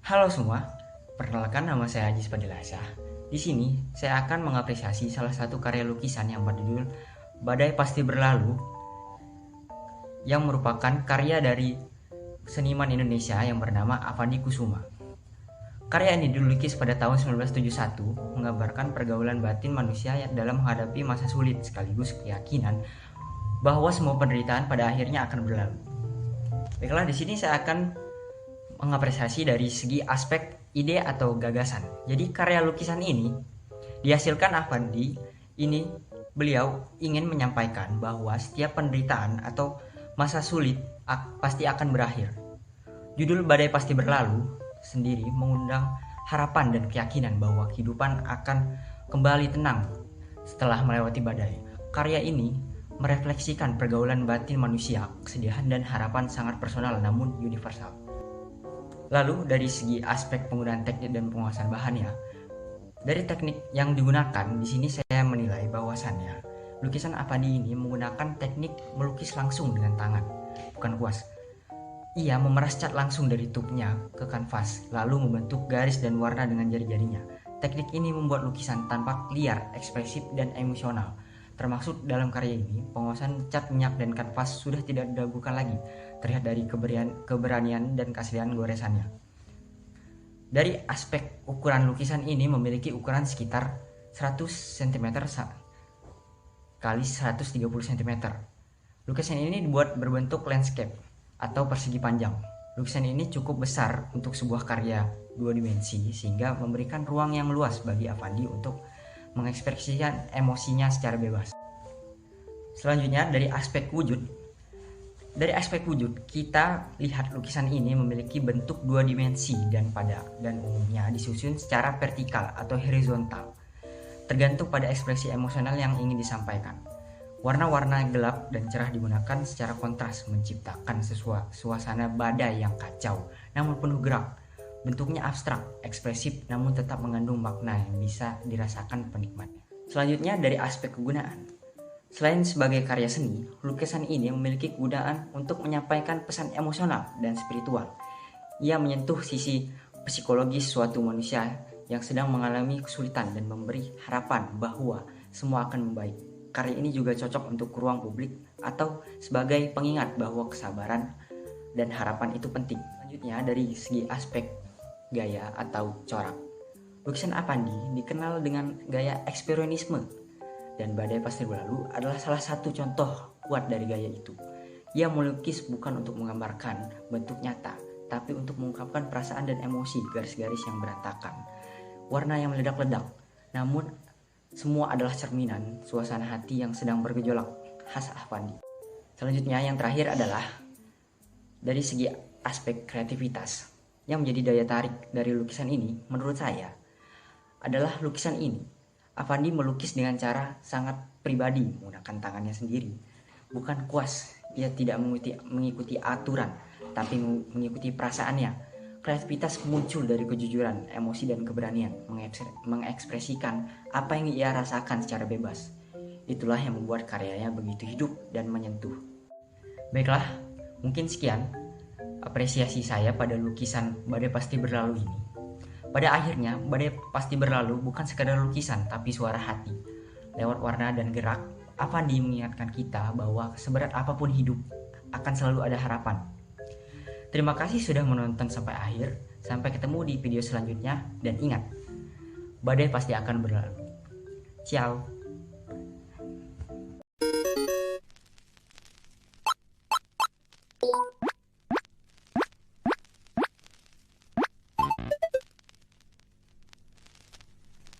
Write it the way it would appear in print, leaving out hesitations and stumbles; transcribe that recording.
Halo semua, perkenalkan nama saya Haji Spadilasa. Di sini saya akan mengapresiasi salah satu karya lukisan yang berjudul Badai Pasti Berlalu yang merupakan karya dari seniman Indonesia yang bernama Avandi Kusuma. Karya ini dilukis pada tahun 1971 menggambarkan pergaulan batin manusia yang dalam menghadapi masa sulit sekaligus keyakinan bahwa semua penderitaan pada akhirnya akan berlalu. Baiklah, di sini saya akan mengapresiasi dari segi aspek ide atau gagasan. Jadi karya lukisan ini dihasilkan Avandi ini beliau ingin menyampaikan bahwa setiap penderitaan atau masa sulit pasti akan berakhir. Judul Badai Pasti Berlalu sendiri mengundang harapan dan keyakinan bahwa kehidupan akan kembali tenang setelah melewati badai. Karya ini merefleksikan pergaulan batin manusia, kesedihan dan harapan sangat personal namun universal. Lalu dari segi aspek penggunaan teknik dan penguasaan bahannya, dari teknik yang digunakan di sini saya menilai bahwasannya lukisan Avandi ini menggunakan teknik melukis langsung dengan tangan, bukan kuas. Ia memeras cat langsung dari tubnya ke kanvas, lalu membentuk garis dan warna dengan jari-jarinya. Teknik ini membuat lukisan tampak liar, ekspresif, dan emosional. Termasuk dalam karya ini, penguasaan cat minyak dan kanvas sudah tidak diragukan lagi, terlihat dari keberanian dan keaslian goresannya. Dari aspek ukuran lukisan ini memiliki ukuran sekitar 100 cm kali 130 cm. Lukisan ini dibuat berbentuk landscape atau persegi panjang. Lukisan ini cukup besar untuk sebuah karya dua dimensi sehingga memberikan ruang yang luas bagi Avandi untuk mengekspresikan emosinya secara bebas. Selanjutnya dari aspek wujud. Dari aspek wujud, kita lihat lukisan ini memiliki bentuk dua dimensi dan umumnya disusun secara vertikal atau horizontal, tergantung pada ekspresi emosional yang ingin disampaikan. Warna-warna gelap dan cerah digunakan secara kontras menciptakan suasana badai yang kacau namun penuh gerak. Bentuknya abstrak, ekspresif namun tetap mengandung makna yang bisa dirasakan penikmatnya. Selanjutnya dari aspek kegunaan. Selain sebagai karya seni, lukisan ini memiliki kegunaan untuk menyampaikan pesan emosional dan spiritual. Ia menyentuh sisi psikologis suatu manusia yang sedang mengalami kesulitan dan memberi harapan bahwa semua akan membaik. Karya ini juga cocok untuk ruang publik atau sebagai pengingat bahwa kesabaran dan harapan itu penting. Selanjutnya dari segi aspek gaya atau corak. Lukisan Avandi dikenal dengan gaya ekspresionisme dan Badai Pasti Berlalu adalah salah satu contoh kuat dari gaya itu. Ia melukis bukan untuk menggambarkan bentuk nyata, tapi untuk mengungkapkan perasaan dan emosi garis-garis yang berantakan, warna yang meledak-ledak, namun semua adalah cerminan suasana hati yang sedang bergejolak khas Avandi. Selanjutnya yang terakhir adalah dari segi aspek kreativitas. Yang menjadi daya tarik dari lukisan ini menurut saya adalah lukisan ini Avandi melukis dengan cara sangat pribadi menggunakan tangannya sendiri. Bukan kuas, ia tidak mengikuti aturan, tapi mengikuti perasaannya. Kreativitas muncul dari kejujuran, emosi dan keberanian mengekspresikan apa yang ia rasakan secara bebas. Itulah yang membuat karyanya begitu hidup dan menyentuh. Baiklah, mungkin sekian apresiasi saya pada lukisan Badai Pasti Berlalu ini. Pada akhirnya, Badai Pasti Berlalu bukan sekadar lukisan, tapi suara hati. Lewat warna dan gerak, Avandi mengingatkan kita bahwa seberat apapun hidup, akan selalu ada harapan. Terima kasih sudah menonton sampai akhir. Sampai ketemu di video selanjutnya. Dan ingat, badai pasti akan berlalu. Ciao.